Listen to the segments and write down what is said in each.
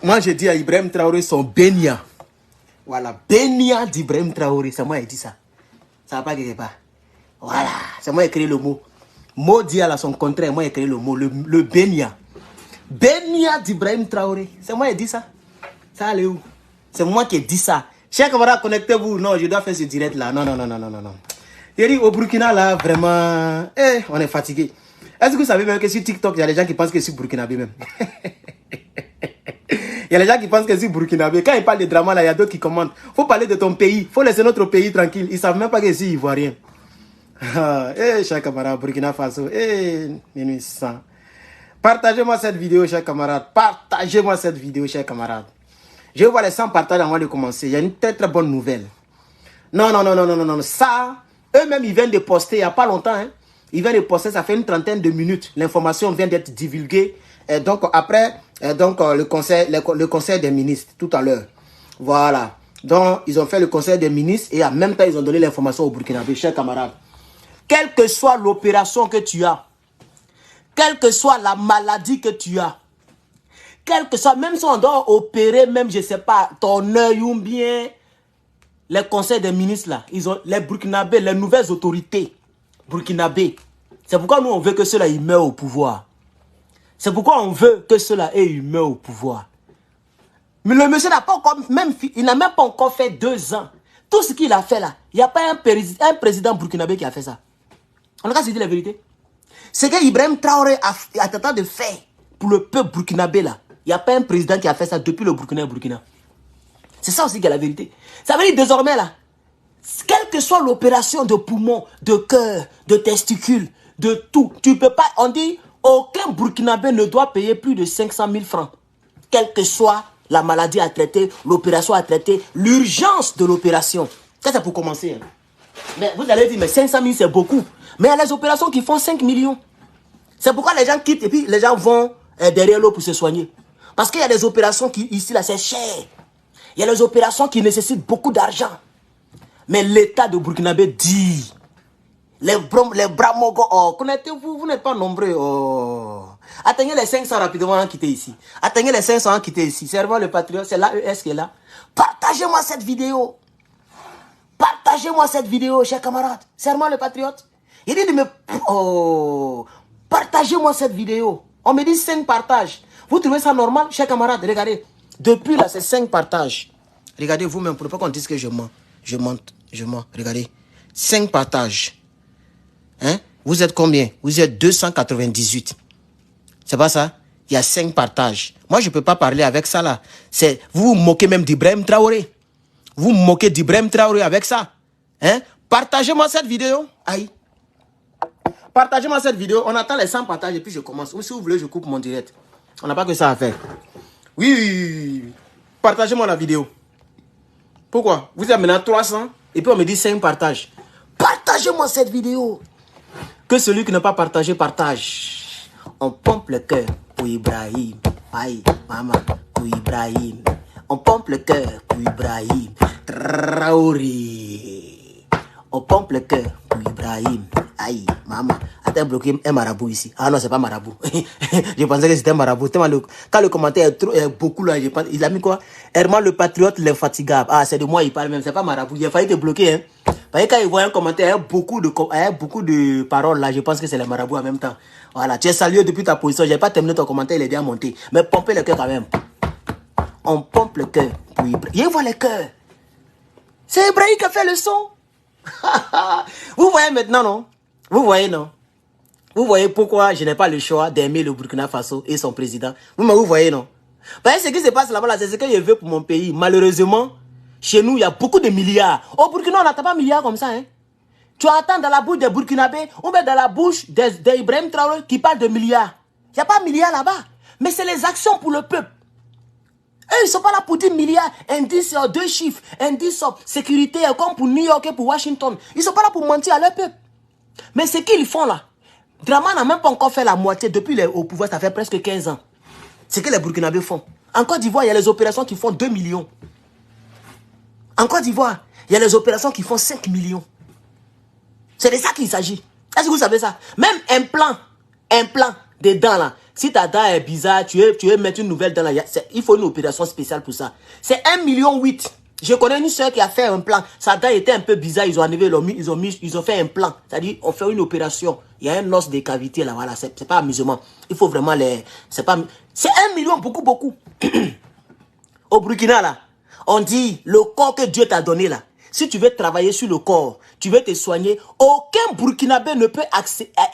Moi, je dis à Ibrahim Traoré son bénia. Voilà, bénia d'Ibrahim Traoré. C'est moi qui ai dit ça. Ça va pas quelque part. Voilà, c'est moi qui ai créé le mot. Maudit à son contraire, moi j'ai créé le mot, le bénia. Bénia d'Ibrahim Traoré. C'est moi qui ai dit ça. Ça allait où? C'est moi qui ai dit ça. Chers camarades, connectez-vous. Non, je dois faire ce direct là. Non. Je dis au Burkina là, vraiment, on est fatigué. Est-ce que vous savez même que sur TikTok, il y a des gens qui pensent que c'est burkinabé même. Il y a des gens qui pensent que c'est burkinabé. Quand ils parlent de drama là, il y a d'autres qui commentent. Faut parler de ton pays. Faut laisser notre pays tranquille. Ils savent même pas que c'est ivoirien. Chers camarades, Burkina Faso. Minuit 100. Partagez-moi cette vidéo, chers camarades. Partagez-moi cette vidéo, chers camarades. Je vais voir les 100 partages avant de commencer. Il y a une très bonne nouvelle. Non. Ça, eux-mêmes, ils viennent de poster il n'y a pas longtemps. Hein. Ils viennent de poster, ça fait une trentaine de minutes. L'information vient d'être divulguée. Et donc, après, le conseil des ministres, tout à l'heure. Voilà. Donc, ils ont fait le conseil des ministres et en même temps, ils ont donné l'information au Burkinabé. Chers camarades, quelle que soit l'opération que tu as, quelle que soit la maladie que tu as, quel que soit, même si on doit opérer, même, je ne sais pas, ton œil ou bien les conseils des ministres, là, ils ont, les Burkinabés, les nouvelles autorités burkinabés. C'est pourquoi nous, on veut que ceux-là, ils meurent au pouvoir. C'est pourquoi on veut que ceux-là, ils meurent au pouvoir. Mais le monsieur n'a pas encore, il n'a même pas encore fait 2 ans. Tout ce qu'il a fait là, il n'y a pas un président burkinabé qui a fait ça. On a qu'à se dire la vérité. Ce que Ibrahim Traoré a tenté de faire pour le peuple burkinabé là, il n'y a pas un président qui a fait ça depuis le Burkina. C'est ça aussi qui est la vérité. Ça veut dire désormais là, quelle que soit l'opération de poumon, de cœur, de testicules, de tout, tu peux pas, on dit, aucun Burkinabé ne doit payer plus de 500 000 francs. Quelle que soit la maladie à traiter, l'opération à traiter, l'urgence de l'opération. Ça c'est pour commencer. Hein. Mais vous allez dire, mais 500 000 c'est beaucoup. Mais il y a les opérations qui font 5 millions. C'est pourquoi les gens quittent et puis les gens vont derrière l'eau pour se soigner. Parce qu'il y a des opérations qui, ici, là, c'est cher. Il y a des opérations qui nécessitent beaucoup d'argent. Mais l'État de Burkinabé dit, les bras mogos, oh, connectez-vous, vous n'êtes pas nombreux. Oh. Atteignez les 500 rapidement en quitter ici. Atteignez les 500 en quitter ici. Servant le patriote, c'est l'AES qui est là. Partagez-moi cette vidéo. Partagez-moi cette vidéo, chers camarades. Servant le patriote. Il dit de me... Oh. Partagez-moi cette vidéo. On me dit 5 partages. Vous trouvez ça normal, chers camarades? Regardez. Depuis là, c'est 5 partages. Regardez vous-même, pour ne pas qu'on dise que je mens. Je mens. Regardez. 5 partages. Hein? Vous êtes combien? Vous êtes 298. C'est pas ça? Il y a 5 partages. Moi, je ne peux pas parler avec ça là. Vous vous moquez même d'Ibrahim Traoré. Vous vous moquez d'Ibrahim Traoré avec ça. Hein? Partagez-moi cette vidéo. Aïe. Partagez-moi cette vidéo. On attend les 100 partages et puis je commence. Ou si vous voulez, je coupe mon direct. On n'a pas que ça à faire. Oui. Partagez-moi la vidéo. Pourquoi? Vous êtes maintenant 300 et puis on me dit 5 partages. Partagez-moi cette vidéo. Que celui qui n'a pas partagé, partage. On pompe le cœur pour Ibrahim. Aïe, maman, pour Ibrahim. On pompe le cœur pour Ibrahim Traoré. On pompe le cœur pour Ibrahim. Aïe, maman. Attends, bloqué un marabout ici. Ah non, c'est pas marabout. Je pensais que c'était un marabout. Quand le commentaire est beaucoup là, il a mis quoi? Herman le patriote, l'infatigable. Ah, c'est de moi, il parle même. C'est pas marabout. Il a failli te bloquer. Hein. Parce que quand il voit un commentaire, beaucoup de paroles là, je pense que c'est les marabouts en même temps. Voilà, tu es salué depuis ta position. Je n'ai pas terminé ton commentaire, il est bien monté. Mais pompez le cœur quand même. On pompe le cœur pour Ibrahim. Il voit le cœur. C'est Ibrahim qui a fait le son. Vous voyez maintenant, non? Vous voyez, non? Vous voyez pourquoi je n'ai pas le choix d'aimer le Burkina Faso et son président? Vous voyez, non? Parce que ce qui se passe là-bas, c'est ce que je veux pour mon pays. Malheureusement, chez nous, il y a beaucoup de milliards. Au Burkina, on n'attend pas milliards comme ça. Hein? Tu entends dans la bouche des Burkinabés ou même dans la bouche d'Ibrahim Traoré qui parle de milliards. Il n'y a pas milliards là-bas. Mais c'est les actions pour le peuple. Eux, ils ne sont pas là pour dire milliards, indice 2 chiffres, indice sécurité comme pour New York et pour Washington. Ils ne sont pas là pour mentir à leur peuple. Mais ce qu'ils font là, Draman n'a même pas encore fait la moitié. Depuis au pouvoir, ça fait presque 15 ans. Ce que les Burkinabés font. En Côte d'Ivoire, il y a les opérations qui font 2 millions. En Côte d'Ivoire, il y a les opérations qui font 5 millions. C'est de ça qu'il s'agit. Est-ce que vous savez ça? Même un plan des dents là, Si ta dent est bizarre, tu veux mettre une nouvelle dent là, il faut une opération spéciale pour ça. C'est 1,8 million. Je connais une soeur qui a fait un plan. Sa dent était un peu bizarre. Ils ont enlevé, ils ont fait un plan. C'est-à-dire, on fait une opération. Il y a un os de cavité là, voilà. C'est pas amusement. Il faut vraiment les... C'est 1 million, beaucoup, beaucoup. Au Burkina là, on dit, le corps que Dieu t'a donné là, si tu veux travailler sur le corps, tu veux te soigner, aucun Burkinabé ne peut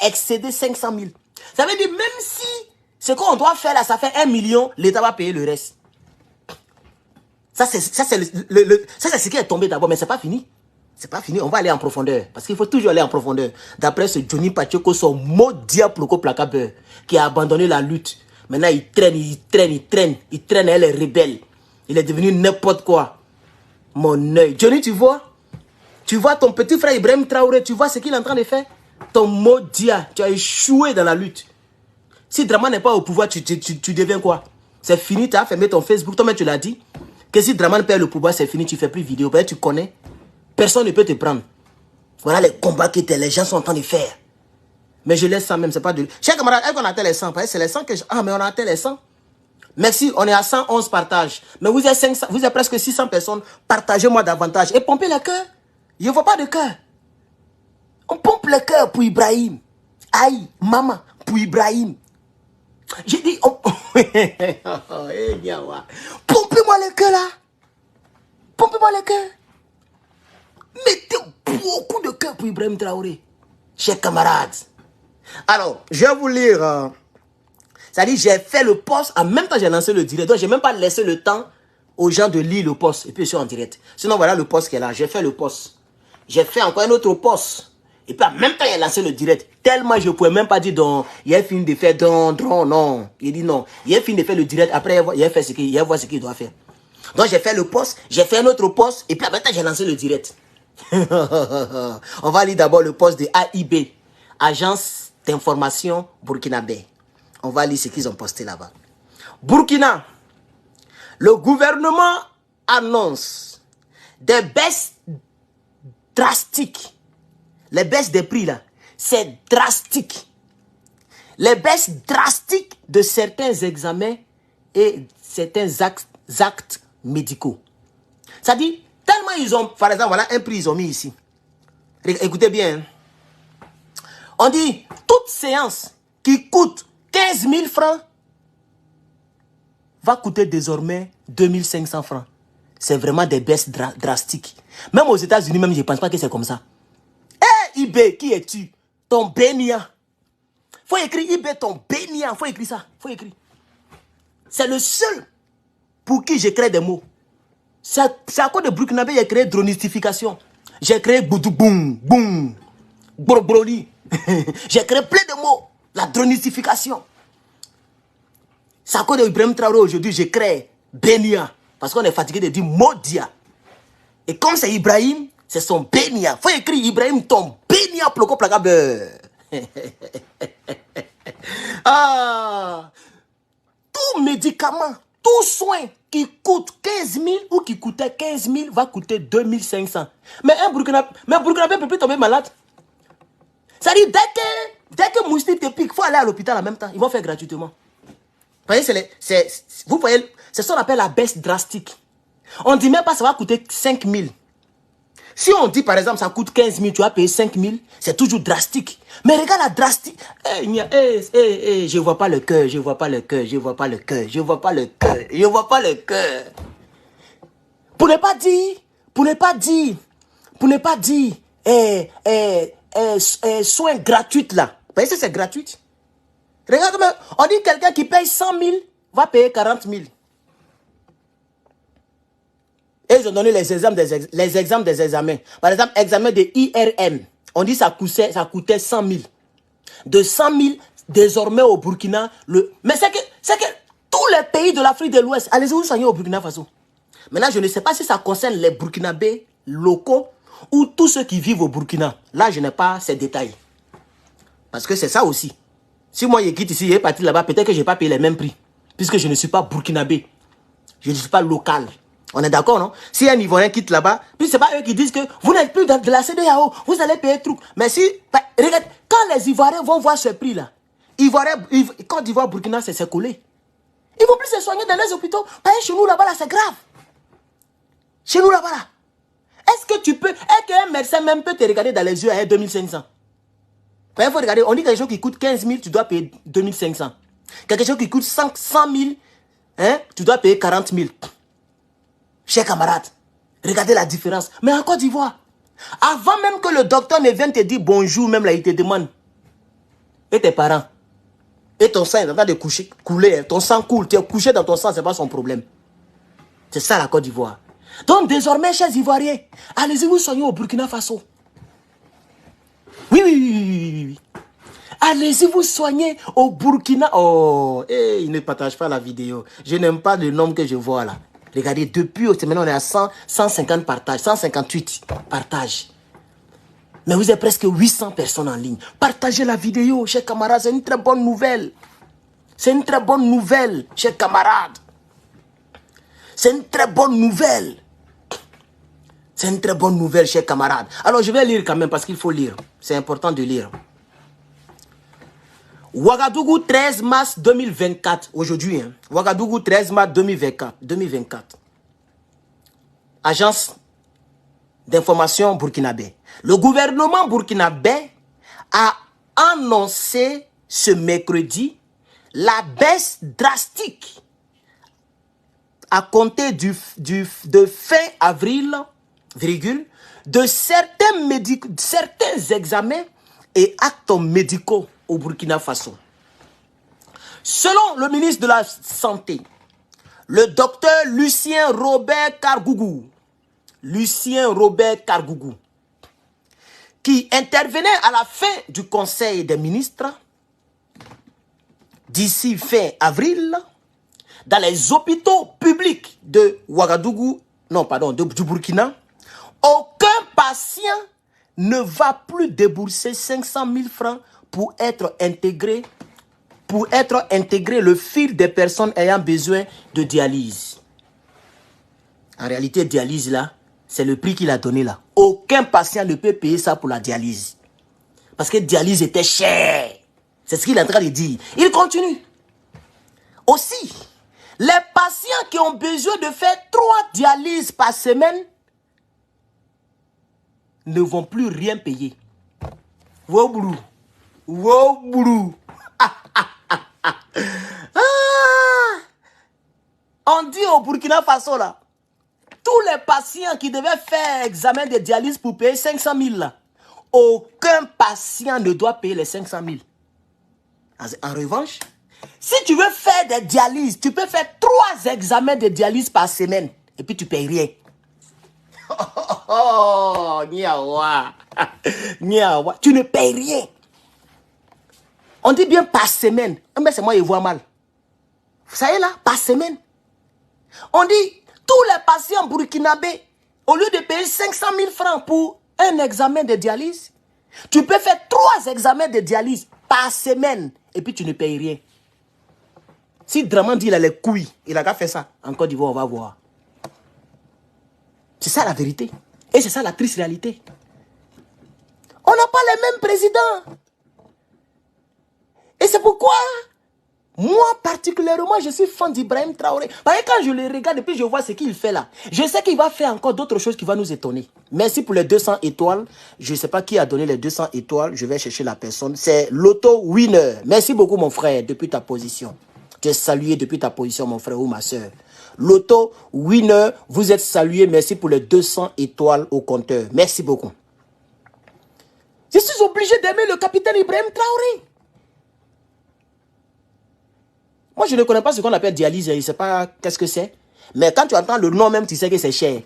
excéder 500 000. Ça veut dire, même si ce qu'on doit faire là, ça fait 1 million, l'État va payer le reste. Ça, c'est ce qui est tombé d'abord, mais c'est pas fini. C'est pas fini, on va aller en profondeur. Parce qu'il faut toujours aller en profondeur. D'après ce Johnny Pacheco, son maudit Ploko Placabeur, qui a abandonné la lutte. Maintenant, il traîne, elle est rebelle. Il est devenu n'importe quoi. Mon œil. Johnny, tu vois ton petit frère Ibrahim Traoré, tu vois ce qu'il est en train de faire? Ton maudit, tu as échoué dans la lutte. Si Draman n'est pas au pouvoir, tu deviens quoi? C'est fini, tu as fermé ton Facebook, toi-même tu l'as dit. Que si Draman perd le pouvoir, c'est fini, tu fais plus de vidéos. Tu connais. Personne ne peut te prendre. Voilà les combats que les gens sont en train de faire. Mais je laisse ça même, c'est pas de... Chers camarades, est-ce qu'on a atteint les 100? C'est les 100 que je... Ah, mais on a atteint les 100. Merci, on est à 111 partages. Mais vous êtes 500, vous êtes presque 600 personnes. Partagez-moi davantage. Et pompez le cœur. Je ne vois pas de cœur. On pompe le cœur pour Ibrahim. Aïe, maman, pour Ibrahim. J'ai dit... Pompez-moi le cœur là. Pompez-moi le cœur. Mettez beaucoup de cœur pour Ibrahim Traoré. Chers camarades. Alors, je vais vous lire... C'est-à-dire, j'ai fait le post, en même temps j'ai lancé le direct. Donc, je n'ai même pas laissé le temps aux gens de lire le post. Et puis, je suis en direct. Sinon, voilà le post qui est là. J'ai fait le post. J'ai fait encore un autre post. Et puis, en même temps, j'ai lancé le direct. Tellement, je ne pouvais même pas dire, donc, il a fini de faire, non. Il dit non. Il a fini de faire le direct. Après, il a fait ce qu'il voit ce qu'il doit faire. Donc, j'ai fait le post. J'ai fait un autre post. Et puis, en même temps, j'ai lancé le direct. On va lire d'abord le post de AIB. Agence d'information burkinabé. On va lire ce qu'ils ont posté là-bas. Burkina, le gouvernement annonce des baisses drastiques. Les baisses des prix là, c'est drastique. Les baisses drastiques de certains examens et certains actes médicaux. Ça dit, tellement ils ont, par exemple, voilà un prix ils ont mis ici. Écoutez bien. On dit, toute séance qui coûte 15 000 francs va coûter désormais 2 500 francs. C'est vraiment des baisses drastiques. Même aux États-Unis, même je ne pense pas que c'est comme ça. Hé, IB, qui es-tu? Ton bénia. Faut écrire IB, ton bénia. Faut écrire ça. Faut écrire. C'est le seul pour qui j'ai créé des mots. C'est à cause de Burkinabé j'ai créé dronistification. J'ai créé boudouboum, boum, brobroli. J'ai créé plein de mots. La dronistification. C'est à cause d'Ibrahim Traoré aujourd'hui, j'ai créé Benia. Parce qu'on est fatigué de dire Modia. Et comme c'est Ibrahim, c'est son Benia. Faut écrire Ibrahim, ton Benia Ploko Placabeur. Ah, tout médicament, tout soin qui coûte 15 000 ou qui coûtait 15 000 va coûter 2 500. Mais un Burkinabé ne peut plus tomber malade. C'est-à-dire, dès que Moustique te pique, il faut aller à l'hôpital en même temps. Ils vont faire gratuitement. Vous voyez, vous voyez, c'est ce qu'on appelle la baisse drastique. On ne dit même pas que ça va coûter 5 000. Si on dit par exemple ça coûte 15 000, tu vas payer 5 000, c'est toujours drastique. Mais regarde la drastique. Je ne vois pas le cœur, je ne vois pas le cœur, je ne vois pas le cœur, je ne vois pas le cœur, je ne vois pas le cœur. Pour ne pas dire, soins gratuits là. Vous voyez, c'est gratuit. Regarde, on dit quelqu'un qui paye 100 000 va payer 40 000. Et ils ont donné les exemples des examens. Par exemple, examen de IRM. On dit ça coûtait 100 000. De 100 000, désormais au Burkina. Mais c'est que tous les pays de l'Afrique de l'Ouest, allez-y vous soignez au Burkina Faso. Maintenant, je ne sais pas si ça concerne les Burkinabés locaux ou tous ceux qui vivent au Burkina. Là, je n'ai pas ces détails. Parce que c'est ça aussi. Si moi, je quitte ici, je vais partir là-bas, peut-être que je n'ai pas payé les mêmes prix. Puisque je ne suis pas burkinabé. Je ne suis pas local. On est d'accord, non? Si un Ivoirien quitte là-bas, puis c'est pas eux qui disent que vous n'êtes plus dans de la CEDEAO, vous allez payer truc. Mais si, regarde, quand les Ivoiriens vont voir ce prix-là, Côte d'Ivoire, Burkina, c'est collé. Ils ne vont plus se soigner dans les hôpitaux. Parce que chez nous, là-bas, là, c'est grave. Chez nous, là-bas, là. Est-ce qu'un médecin même peut te regarder dans les yeux à 2500? Il faut regarder, on dit quelque chose qui coûte 15 000, tu dois payer 2500. Quelque chose qui coûte 100 000, hein, tu dois payer 40 000. Chers camarades, regardez la différence. Mais en Côte d'Ivoire, avant même que le docteur ne vienne te dire bonjour, même là, il te demande. Et tes parents? Et ton sang est en train de couler. Ton sang coule. Tu es couché dans ton sang, ce n'est pas son problème. C'est ça la Côte d'Ivoire. Donc désormais, chers Ivoiriens, allez-y vous soigner au Burkina Faso. Oui. Allez-y vous soigner au Burkina. Oh, il ne partage pas la vidéo. Je n'aime pas le nombre que je vois là. Regardez, depuis maintenant on est à 150 partages, 158 partages. Mais vous êtes presque 800 personnes en ligne. Partagez la vidéo, chers camarades, c'est une très bonne nouvelle. C'est une très bonne nouvelle, chers camarades. C'est une très bonne nouvelle. C'est une très bonne nouvelle, chers camarades. Alors, je vais lire quand même parce qu'il faut lire. C'est important de lire. Ouagadougou, 13 mars 2024. Aujourd'hui, hein. Ouagadougou, 13 mars 2024. Agence d'information burkinabé. Le gouvernement burkinabé a annoncé ce mercredi la baisse drastique à compter de fin avril, de certains examens et actes médicaux au Burkina Faso. Selon le ministre de la Santé, le docteur Lucien Robert Kargougou, qui intervenait à la fin du Conseil des ministres, d'ici fin avril, dans les hôpitaux publics de Ouagadougou, du Burkina, aucun patient ne va plus débourser 500 000 francs pour être intégré le fil des personnes ayant besoin de dialyse. En réalité, dialyse là, c'est le prix qu'il a donné là. Aucun patient ne peut payer ça pour la dialyse. Parce que dialyse était cher. C'est ce qu'il est en train de dire. Il continue. Aussi, les patients qui ont besoin de faire 3 dialyses par semaine ne vont plus rien payer. Wow, boulou. On dit au Burkina Faso là, tous les patients qui devaient faire examen de dialyse pour payer 500 000 là, aucun patient ne doit payer les 500 000. En revanche, si tu veux faire des dialyses, tu peux faire 3 examens de dialyse par semaine et puis tu ne payes rien. Oh, niawa. Tu ne payes rien. On dit bien par semaine. Mais c'est moi qui vois mal. Ça y est là, par semaine. On dit, tous les patients burkinabés, au lieu de payer 500 000 francs pour un examen de dialyse, tu peux faire 3 examens de dialyse par semaine et puis tu ne payes rien. Si Draman dit il a les couilles, il a qu'à faire ça. En Côte d'Ivoire, on va voir. C'est ça la vérité. Et c'est ça la triste réalité. On n'a pas les mêmes présidents. Et c'est pourquoi, moi particulièrement, je suis fan d'Ibrahim Traoré. Parce que quand je le regarde et puis je vois ce qu'il fait là, je sais qu'il va faire encore d'autres choses qui vont nous étonner. Merci pour les 200 étoiles. Je ne sais pas qui a donné les 200 étoiles. Je vais chercher la personne. C'est Lotto Winner. Merci beaucoup mon frère depuis ta position. Tu es salué depuis ta position mon frère ou ma soeur. Lotto Winner, vous êtes salué. Merci pour les 200 étoiles au compteur. Merci beaucoup. Je suis obligé d'aimer le capitaine Ibrahim Traoré. Moi, je ne connais pas ce qu'on appelle dialyse. Je ne sais pas qu'est-ce que c'est. Mais quand tu entends le nom même, tu sais que c'est cher.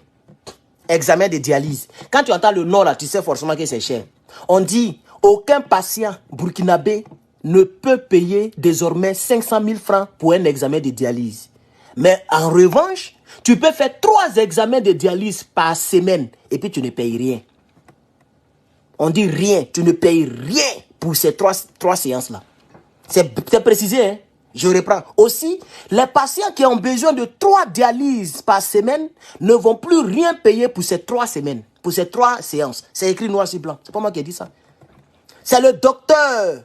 Examen de dialyse. Quand tu entends le nom là, tu sais forcément que c'est cher. On dit, aucun patient burkinabé ne peut payer désormais 500 000 francs pour un examen de dialyse. Mais en revanche, tu peux faire 3 examens de dialyse par semaine et puis tu ne payes rien. On dit rien, tu ne payes rien pour ces 3 séances-là. C'est précisé, hein? Je reprends. Aussi, les patients qui ont besoin de 3 dialyses par semaine ne vont plus rien payer pour ces 3 semaines, pour ces 3 séances. C'est écrit noir sur blanc. C'est pas moi qui ai dit ça. C'est le docteur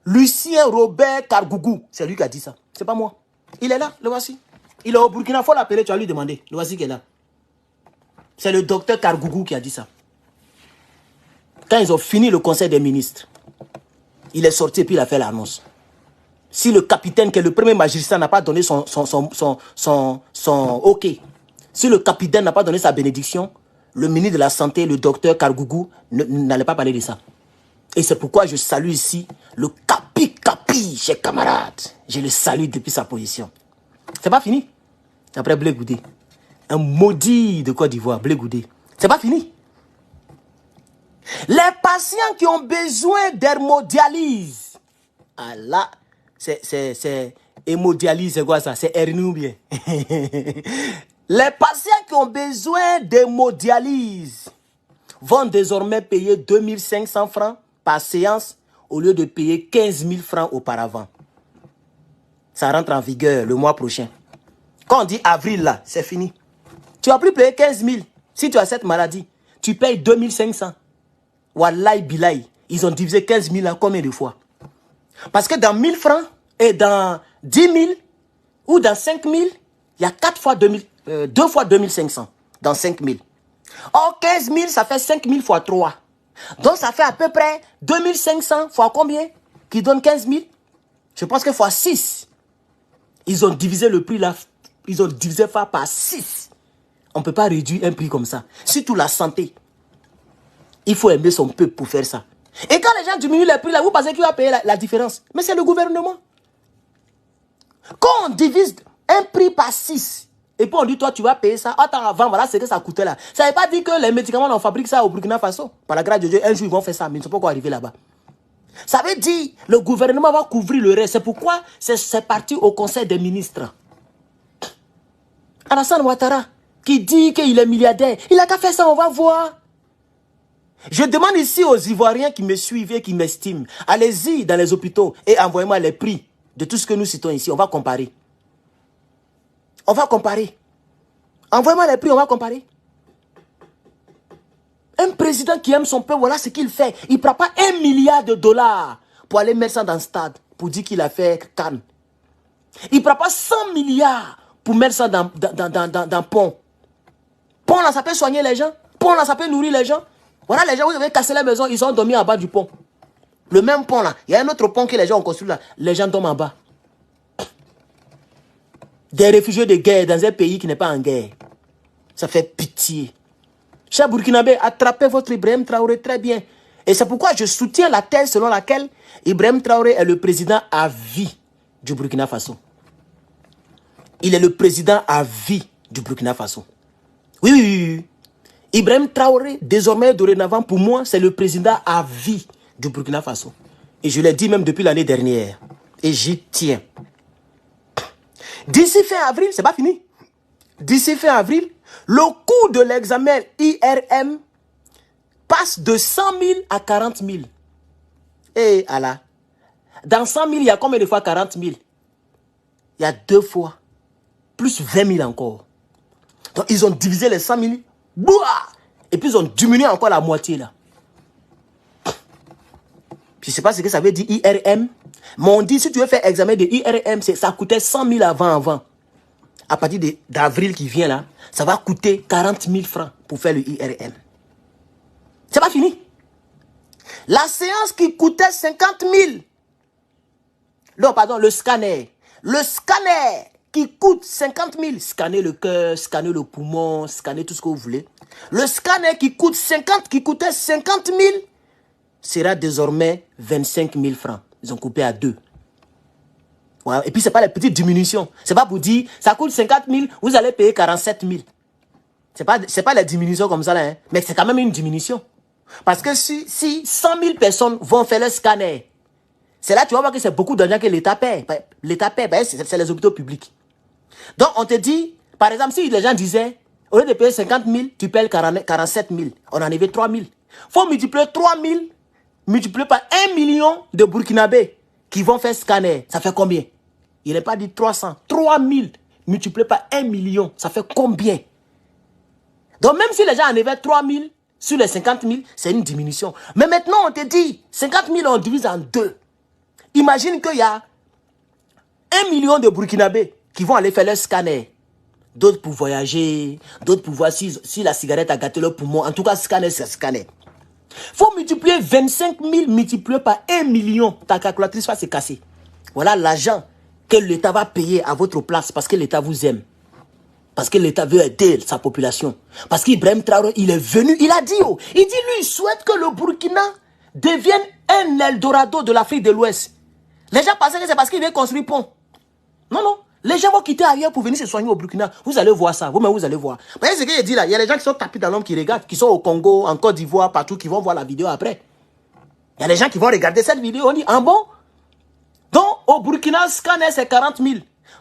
Lucien Robert Kargougou. C'est lui qui a dit ça. C'est pas moi. Il est là, le voici. Il est au Burkina, il faut l'appeler, tu vas lui demander. Le voici qui est là. C'est le docteur Kargougou qui a dit ça. Quand ils ont fini le conseil des ministres, il est sorti et puis il a fait l'annonce. Si le capitaine, qui est le premier magistrat, n'a pas donné son OK, si le capitaine n'a pas donné sa bénédiction, le ministre de la Santé, le docteur Kargougou, n'allait pas parler de ça. Et c'est pourquoi je salue ici le Capi, chers camarades. Je le salue depuis sa position. C'est pas fini. Après Blé Goudé, un maudit de Côte d'Ivoire, Blé Goudé. C'est pas fini. Les patients qui ont besoin d'hémodialyse. Ah là, c'est hémodialyse, c'est quoi ça? C'est hernie ou bien? Les patients qui ont besoin d'hémodialyse vont désormais payer 2500 francs par séance au lieu de payer 15 000 francs auparavant. Ça rentre en vigueur le mois prochain. Quand on dit avril là, c'est fini. Tu vas plus payer 15 000. Si tu as cette maladie, tu payes 2500. Wallahi bilahi, ils ont divisé 15 000 à combien de fois? Parce que dans 1000 francs et dans 10 000 ou dans 5 000, il y a 2 fois 2500 dans 5 000. Or 15 000, ça fait 5 000 fois 3. Donc ça fait à peu près 2500 fois combien? Qui donne 15 000? Je pense que fois 6. Ils ont divisé le prix là. Ils ont divisé par 6. On ne peut pas réduire un prix comme ça. Surtout la santé. Il faut aimer son peuple pour faire ça. Et quand les gens diminuent les prix là, vous pensez qu'il va payer la différence? Mais c'est le gouvernement. Quand on divise un prix par 6, et puis on dit, toi, tu vas payer ça. Attends, avant, voilà ce que ça coûtait là. Ça ne veut pas dire que les médicaments, on fabrique ça au Burkina Faso. Par la grâce de Dieu, un jour, ils vont faire ça, mais ils ne sont pas encore arrivés là-bas. Ça veut dire le gouvernement va couvrir le reste. C'est pourquoi c'est parti au conseil des ministres. Alassane Ouattara, qui dit qu'il est milliardaire, il n'a qu'à faire ça, on va voir. Je demande ici aux Ivoiriens qui me suivent et qui m'estiment, allez-y dans les hôpitaux et envoyez-moi les prix de tout ce que nous citons ici. On va comparer. On va comparer. Envoyez-moi les prix, on va comparer. Un président qui aime son peuple, voilà ce qu'il fait. Il ne prend pas 1 milliard de dollars pour aller mettre ça dans le stade, pour dire qu'il a fait Cannes. Il ne prend pas 100 milliards pour mettre ça dans pont. Pont là, ça peut soigner les gens. Pont là, ça peut nourrir les gens. Voilà, les gens, vous avez cassé la maison, ils sont dormis en bas du pont. Le même pont là, il y a un autre pont que les gens ont construit là. Les gens dorment en bas. Des réfugiés de guerre dans un pays qui n'est pas en guerre. Ça fait pitié. Chers Burkinabé, attrapez votre Ibrahim Traoré très bien. Et c'est pourquoi je soutiens la thèse selon laquelle Ibrahim Traoré est le président à vie du Burkina Faso. Il est le président à vie du Burkina Faso. Oui. Ibrahim Traoré, désormais, dorénavant, pour moi, c'est le président à vie du Burkina Faso. Et je l'ai dit même depuis l'année dernière. Et j'y tiens. D'ici fin avril, c'est pas fini. D'ici fin avril, le coût de l'examen IRM passe de 100 000 à 40 000. Et Allah. Dans 100 000, il y a combien de fois 40 000? Il y a 2 fois. Plus 20 000 encore. Donc, ils ont divisé les 100 000. Et puis, ils ont diminué encore la moitié là. Je ne sais pas ce que ça veut dire IRM. Mais on dit, si tu veux faire examen de IRM, ça coûtait 100 000 avant. À partir d'avril qui vient là, ça va coûter 40 000 francs pour faire le IRM. C'est pas fini. La séance qui coûtait 50 000. Non, pardon, le scanner. Le scanner qui coûte 50 000. Scanner le cœur, scanner le poumon, scanner tout ce que vous voulez. Le scanner qui coûtait 50 000 sera désormais 25 000 francs. Ils ont coupé à 2. Ouais. Et puis, ce n'est pas les petites diminutions. Ce n'est pas pour dire, ça coûte 50 000, vous allez payer 47 000. Ce n'est pas les diminutions comme ça, là, hein. Mais c'est quand même une diminution. Parce que si 100 000 personnes vont faire le scanner, c'est là tu vas voir que c'est beaucoup d'argent que l'État paie. L'État paie, c'est les hôpitaux publics. Donc, on te dit, par exemple, si les gens disaient, au lieu de payer 50 000, tu payes 47 000. On en avait 3 000. Il faut multiplier 3 000, multiplié par 1 million de Burkinabés qui vont faire scanner. Ça fait combien? Il n'est pas dit 300. 3 000 multiplié par 1 million. Ça fait combien? Donc, même si les gens en avaient 3 000 sur les 50 000, c'est une diminution. Mais maintenant, on te dit, 50 000, on divise en 2. Imagine qu'il y a 1 million de Burkinabés qui vont aller faire leur scanner. D'autres pour voyager, d'autres pour voir si la cigarette a gâté leur poumon. En tout cas, scanner, c'est scanner. Il faut multiplier 25 000 multiplié par 1 million. Ta calculatrice va se casser. Voilà l'argent que l'État va payer à votre place parce que l'État vous aime. Parce que l'État veut aider sa population. Parce qu'Ibrahim Traoré, il est venu, il a dit, oh, il dit, lui, il souhaite que le Burkina devienne un Eldorado de l'Afrique de l'Ouest. Les gens pensaient que c'est parce qu'il vient construire pont. Non, non. Les gens vont quitter ailleurs pour venir se soigner au Burkina. Vous allez voir ça. Vous-même, vous allez voir. Vous voyez ce qu'il dit là? Il y a les gens qui sont tapis dans l'homme qui regardent, qui sont au Congo, en Côte d'Ivoire, partout, qui vont voir la vidéo après. Il y a les gens qui vont regarder cette vidéo. On dit, ah bon? Donc, au Burkina, scanner, c'est 40 000.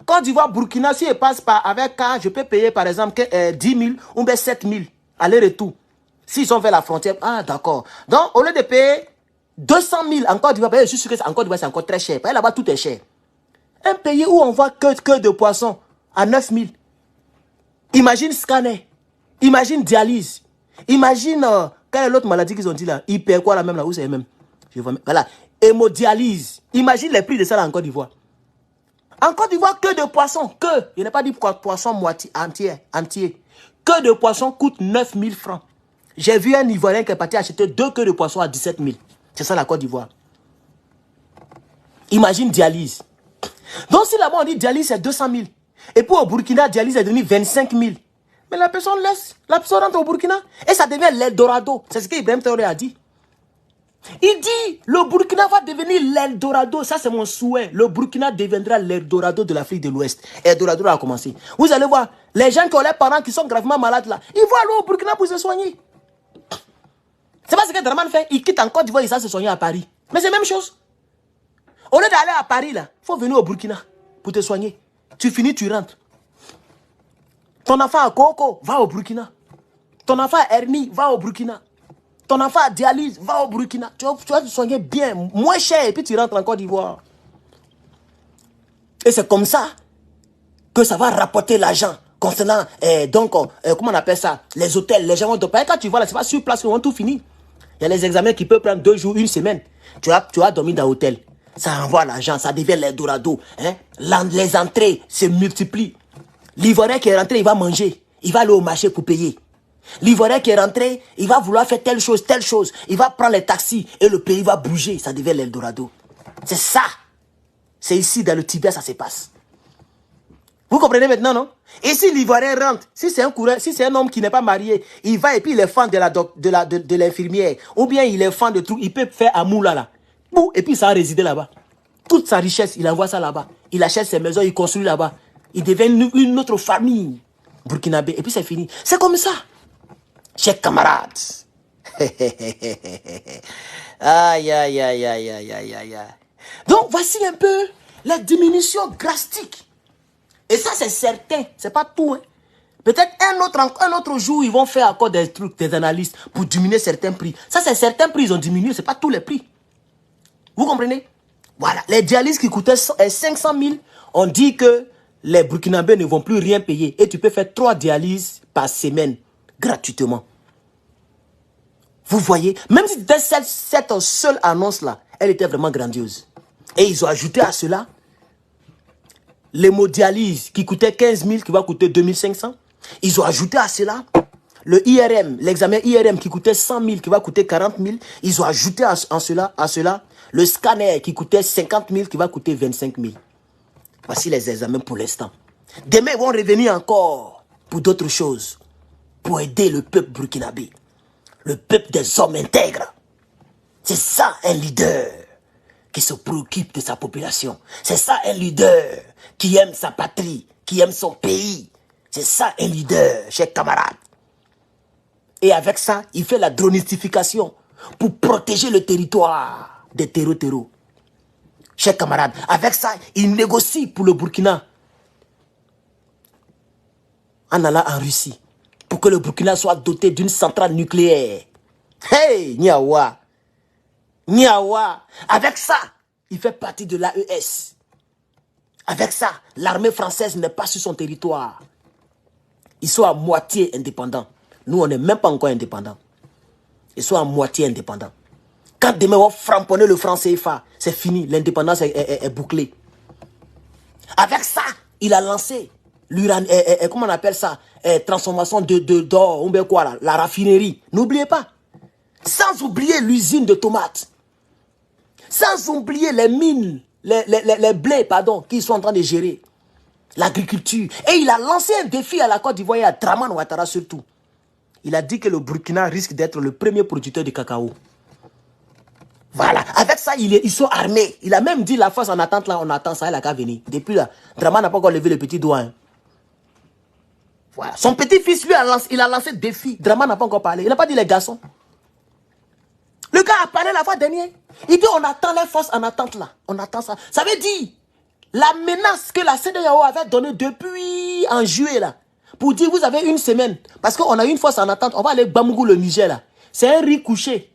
Côte d'Ivoire, Burkina, si elle passe par avec car, je peux payer par exemple 10 000 ou bien 7 000. Aller-retour. S'ils sont vers la frontière. Ah, d'accord. Donc, au lieu de payer 200 000 en Côte d'Ivoire, je suis sûr que en Côte d'Ivoire, c'est encore très cher. Là-bas, tout est cher. Un pays où on voit que de poissons à 9 000. Imagine scanner. Imagine dialyse. Imagine, quelle est l'autre maladie qu'ils ont dit là? Hyper quoi là même là? Où c'est même? Je vois, voilà. Hémodialyse. Imagine les prix de ça là en Côte d'Ivoire. En Côte d'Ivoire, que de poissons. Que. Je n'ai pas dit poisson moitié, entier. Que de poissons coûte 9 000 francs. J'ai vu un Ivoirien qui est parti acheter 2 queues de poissons à 17 000. C'est ça la Côte d'Ivoire. Imagine dialyse. Donc si là-bas on dit dialyse c'est 200 000. Et puis au Burkina, dialyse est devenu 25 000. Mais la personne laisse. La personne rentre au Burkina. Et ça devient l'Eldorado. C'est ce qu'Ibrahim Traoré a dit. Il dit, le Burkina va devenir l'Eldorado. Ça, c'est mon souhait. Le Burkina deviendra l'Eldorado de l'Afrique de l'Ouest. Eldorado a commencé. Vous allez voir, les gens qui ont les parents qui sont gravement malades là, ils vont aller au Burkina pour se soigner. C'est pas ce que Draman fait. Il quitte en Côte d'Ivoire, il va se soigner à Paris. Mais c'est la même chose. Au lieu d'aller à Paris là, il faut venir au Burkina pour te soigner. Tu finis, tu rentres. Ton enfant à Coco, va au Burkina. Ton enfant à Hernie, va au Burkina. Ton enfant à dialyse, va au Burkina. Tu vas te soigner bien, moins cher, et puis tu rentres en Côte d'Ivoire. Et c'est comme ça que ça va rapporter l'argent concernant, comment on appelle ça? Les hôtels, les gens vont te payer. Quand tu vois là, c'est pas sur place, ils vont tout finir. Il y a les examens qui peuvent prendre 2 jours, 1 semaine. Tu vas dormir dans l'hôtel. Ça envoie l'argent, ça devient l'Eldorado. Hein? Les entrées se multiplient. L'Ivoirien qui est rentré, il va manger. Il va aller au marché pour payer. L'Ivoirien qui est rentré, il va vouloir faire telle chose. Il va prendre les taxis et le pays va bouger. Ça devient l'Eldorado. C'est ça. C'est ici, dans le Tibet, ça se passe. Vous comprenez maintenant, non? Et si l'Ivoirien rentre, si c'est un homme qui n'est pas marié, il va et puis il est fan de l'infirmière, ou bien il est fan de trucs, il peut faire amour là. Et puis ça a résidé là-bas. Toute sa richesse, il envoie ça là-bas. Il achète ses maisons, il construit là-bas. Il devient une autre famille burkinabé. Et puis c'est fini. C'est comme ça. Chers camarades. Aïe, aïe, aïe, aïe, aïe, aïe, aïe. Donc voici un peu la diminution drastique. Et ça c'est certain. C'est pas tout. Hein. Peut-être un autre jour, ils vont faire encore des trucs, des analyses pour diminuer certains prix. Ça c'est certains prix, ils ont diminué. C'est pas tous les prix. Vous comprenez? Voilà. Les dialyses qui coûtaient 500 000, on dit que les Burkinabés ne vont plus rien payer. Et tu peux faire 3 dialyses par semaine, gratuitement. Vous voyez? Même si c'était cette seule annonce-là, elle était vraiment grandiose. Et ils ont ajouté à cela l'hémodialyse qui coûtait 15 000, qui va coûter 2 500. Ils ont ajouté à cela le IRM, l'examen IRM qui coûtait 100 000, qui va coûter 40 000. Ils ont ajouté à cela le scanner qui coûtait 50 000, qui va coûter 25 000. Voici les examens pour l'instant. Demain, ils vont revenir encore pour d'autres choses. Pour aider le peuple burkinabé. Le peuple des hommes intègres. C'est ça un leader qui se préoccupe de sa population. C'est ça un leader qui aime sa patrie, qui aime son pays. C'est ça un leader, chers camarades. Et avec ça, il fait la dronistification pour protéger le territoire des terreaux. Chers camarades, avec ça, il négocie pour le Burkina en allant en Russie pour que le Burkina soit doté d'une centrale nucléaire. Hey, Niawa! Niawa! Avec ça, il fait partie de l'AES. Avec ça, l'armée française n'est pas sur son territoire. Ils sont à moitié indépendants. Nous, on n'est même pas encore indépendants. Ils sont à moitié indépendants. Quand demain on va framponner le franc CFA, c'est fini, l'indépendance est bouclée. Avec ça, il a lancé comment on appelle ça, transformation d'or, quoi là, la raffinerie. N'oubliez pas. Sans oublier l'usine de tomates. Sans oublier les mines, les blés, pardon, qu'ils sont en train de gérer. L'agriculture. Et il a lancé un défi à la Côte d'Ivoire et à Draman Ouattara surtout. Il a dit que le Burkina risque d'être le premier producteur de cacao. Voilà. Avec ça, ils sont armés. Il a même dit la force en attente là, on attend ça, il a qu'à venir. Depuis là, Draman n'a pas encore levé le petit doigt. Hein. Voilà. Son petit-fils, lui, il a lancé défi. Draman n'a pas encore parlé. Il n'a pas dit les garçons. Le gars a parlé la fois dernière. Il dit on attend les forces en attente là. On attend ça. Ça veut dire la menace que la CEDEAO avait donnée depuis en juillet là. Pour dire vous avez une semaine. Parce qu'on a une force en attente. On va aller Bamugou le Niger là. C'est un riz couché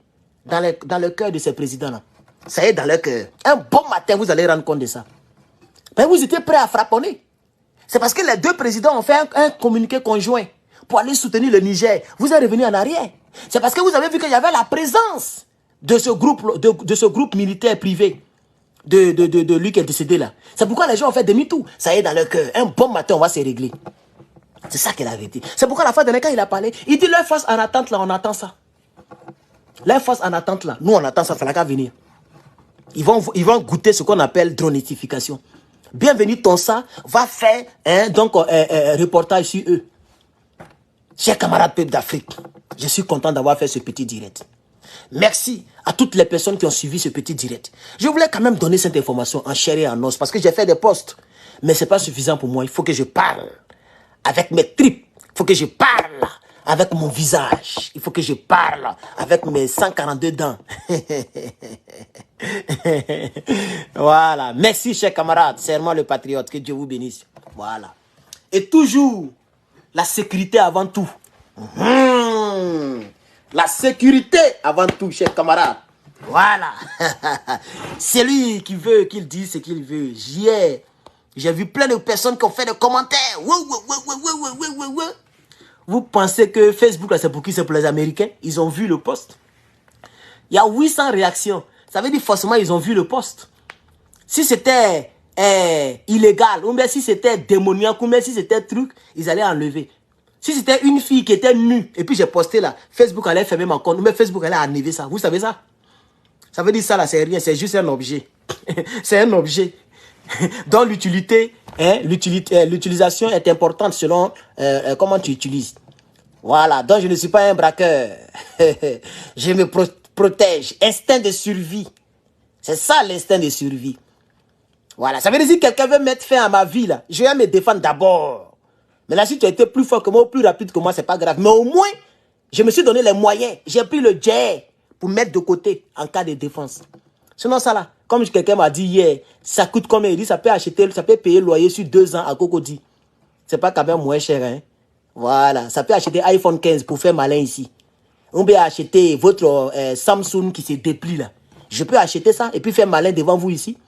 dans le cœur de ces présidents là. Ça y est dans leur cœur. Un bon matin vous allez rendre compte de ça. Mais vous étiez prêts à frapponner. C'est parce que les deux présidents ont fait un communiqué conjoint pour aller soutenir le Niger. Vous êtes revenu en arrière. C'est parce que vous avez vu qu'il y avait la présence de ce groupe militaire privé de lui qui est décédé là. C'est pourquoi les gens ont fait demi-tour. Ça y est dans leur cœur. Un bon matin, on va se régler. C'est ça qu'il avait dit. C'est pourquoi la fois dernière, quand il a parlé, il dit leur force en attente là, on attend ça. Leur force en attente là, nous on attend ça, il fallait qu'à venir. Ils vont goûter ce qu'on appelle dronification. Bienvenue Tonsa va faire un reportage sur eux. Chers camarades peuple d'Afrique, je suis content d'avoir fait ce petit direct. Merci à toutes les personnes qui ont suivi ce petit direct. Je voulais quand même donner cette information en chair et en os parce que j'ai fait des posts. Mais ce n'est pas suffisant pour moi. Il faut que je parle avec mes tripes. Il faut que je parle avec mon visage. Il faut que je parle avec mes 142 dents. Voilà. Merci, chers camarades. Serment le patriote. Que Dieu vous bénisse. Voilà. Et toujours, la sécurité avant tout. La sécurité avant tout, chers camarades. Voilà. C'est lui qui veut qu'il dise ce qu'il veut. J'ai vu plein de personnes qui ont fait des commentaires. Vous pensez que Facebook, c'est pour qui? C'est pour les Américains? Ils ont vu le post. Il y a 800 réactions. Ça veut dire forcément ils ont vu le post. Si c'était illégal, ou bien si c'était démoniaque, ou bien si c'était truc, ils allaient enlever. Si c'était une fille qui était nue, et puis j'ai posté là, Facebook allait fermer mon compte, mais Facebook allait enlever ça. Vous savez ça? Ça veut dire ça là, c'est rien, c'est juste un objet. C'est un objet. dont l'utilité, l'utilisation est importante selon comment tu utilises. Voilà, donc je ne suis pas un braqueur. Je me protège. Instinct de survie. C'est ça l'instinct de survie. Voilà, ça veut dire que si quelqu'un veut mettre fin à ma vie, là, je vais me défendre d'abord. Mais là, si tu as été plus fort que moi, ou plus rapide que moi, c'est pas grave. Mais au moins, je me suis donné les moyens. J'ai pris le jet pour mettre de côté en cas de défense. Sinon, ça là, comme quelqu'un m'a dit hier, ça coûte combien? Il dit, ça peut payer le loyer sur 2 ans à Cocody. C'est pas quand même moins cher, hein. Voilà, ça peut acheter iPhone 15 pour faire malin ici. On peut acheter votre Samsung qui se déplie là. Je peux acheter ça et puis faire malin devant vous ici.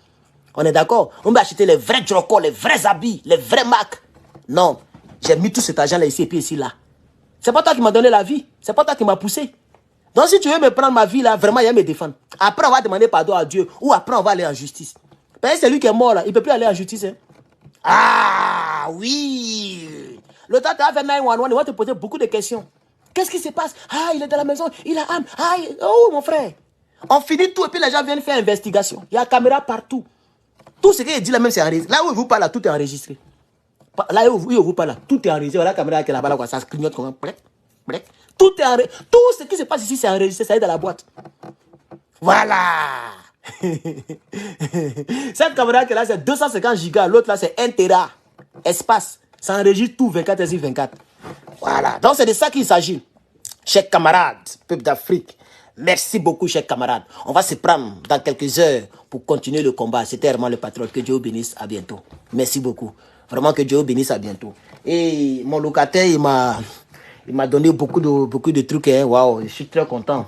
On est d'accord? On peut acheter les vrais Joko, les vrais habits, les vrais Mac. Non, j'ai mis tout cet argent là ici et puis ici là. C'est pas toi qui m'as donné la vie. C'est pas toi qui m'as poussé. Donc si tu veux me prendre ma vie là, vraiment il va me défendre. Après on va demander pardon à Dieu ou après on va aller en justice. Parce que c'est lui qui est mort là, il peut plus aller en justice. Hein. Ah oui. Le temps tu as fait 911, il va te poser beaucoup de questions. Qu'est-ce qui se passe? Ah, il est dans la maison, il a âme. Ah, oh mon frère. On finit tout et puis les gens viennent faire investigation. Il y a caméra partout. Tout ce qu'il dit là même c'est enregistré. Là où il vous parle là, tout est enregistré. Là où il vous parle là, tout est enregistré. Voilà la caméra qui est là-bas, ça se clignote comme un brec. Tout est enregistré. Tout ce qui se passe ici c'est enregistré, ça est dans la boîte. Voilà. Cette caméra qui est là c'est 250 gigas, l'autre là c'est 1 Tera. Espace. Ça enregistre tout 24 sur 24. Voilà. Donc c'est de ça qu'il s'agit. Chers camarades, peuple d'Afrique, merci beaucoup, chers camarades. On va se prendre dans quelques heures pour continuer le combat. C'était Herman le patriote. Que Dieu vous bénisse. À bientôt. Merci beaucoup. Vraiment que Dieu vous bénisse. À bientôt. Et mon locataire, il m'a donné beaucoup de trucs. Hein. Waouh, je suis très content.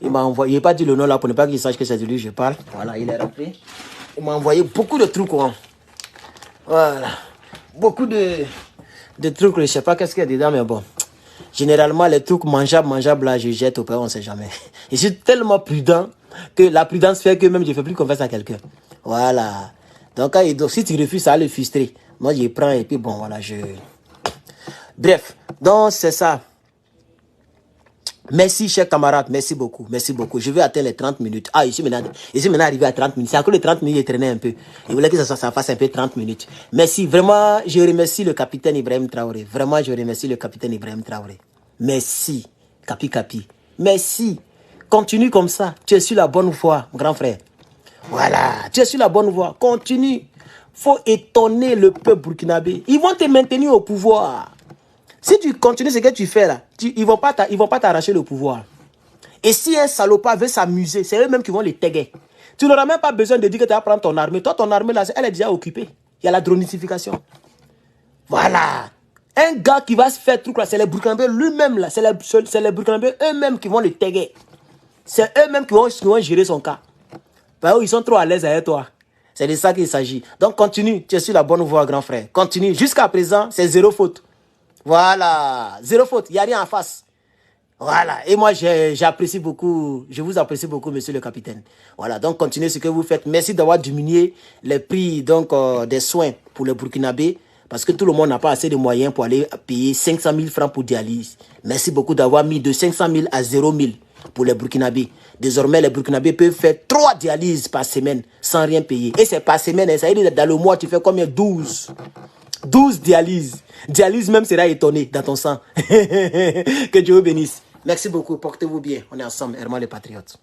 Il m'a envoyé, il n'a pas dit le nom là pour ne pas qu'il sache que c'est de lui que je parle. Voilà, il est rentré. Il m'a envoyé beaucoup de trucs. Hein. Voilà. Beaucoup de trucs. Je ne sais pas qu'est-ce qu'il y a dedans, mais bon. Généralement, les trucs mangeables là, je jette au père, on ne sait jamais. Je suis tellement prudent que la prudence fait que même je ne fais plus confiance à quelqu'un. Voilà. Donc, si tu refuses, ça va le frustrer. Moi, je prends et puis bon, voilà, Bref, donc c'est ça. Merci, chers camarades, merci beaucoup, merci beaucoup. Je vais atteindre les 30 minutes. Ah, je suis maintenant arrivé à 30 minutes. C'est encore les 30 minutes, j'ai traîné un peu. Je voulais que ça fasse un peu 30 minutes. Merci, vraiment, je remercie le capitaine Ibrahim Traoré. Vraiment, je remercie le capitaine Ibrahim Traoré. Merci, Capi. Merci. Continue comme ça. Tu es sur la bonne voie, grand frère. Voilà, tu es sur la bonne voie. Continue. Faut étonner le peuple burkinabé. Ils vont te maintenir au pouvoir. Si tu continues ce que tu fais là, ils ne vont pas t'arracher le pouvoir. Et si un salopard veut s'amuser, c'est eux-mêmes qui vont les taguer. Tu n'auras même pas besoin de dire que tu vas prendre ton armée. Toi, ton armée là, elle est déjà occupée. Il y a la dronisification. Voilà. Un gars qui va se faire truc là, c'est les Burkinabés lui-même là. C'est les Burkinabés eux-mêmes qui vont le taguer. C'est eux-mêmes qui vont gérer son cas. Parce qu'ils sont trop à l'aise avec toi. C'est de ça qu'il s'agit. Donc continue. Tu es sur la bonne voie, grand frère. Continue. Jusqu'à présent, c'est 0 faute. Voilà, 0 faute, il n'y a rien en face. Voilà, et moi j'apprécie beaucoup, je vous apprécie beaucoup, monsieur le capitaine. Voilà, donc continuez ce que vous faites. Merci d'avoir diminué les prix donc, des soins pour les Burkinabés, parce que tout le monde n'a pas assez de moyens pour aller payer 500 000 francs pour dialyse. Merci beaucoup d'avoir mis de 500 000 à 0 000 pour les Burkinabés. Désormais, les Burkinabés peuvent faire 3 dialyses par semaine sans rien payer. Et c'est par semaine, ça veut dire dans le mois, tu fais combien? 12 dialyses. Dialyse même sera étonné dans ton sang. Que Dieu vous bénisse. Merci beaucoup. Portez-vous bien. On est ensemble. Herman les Patriotes.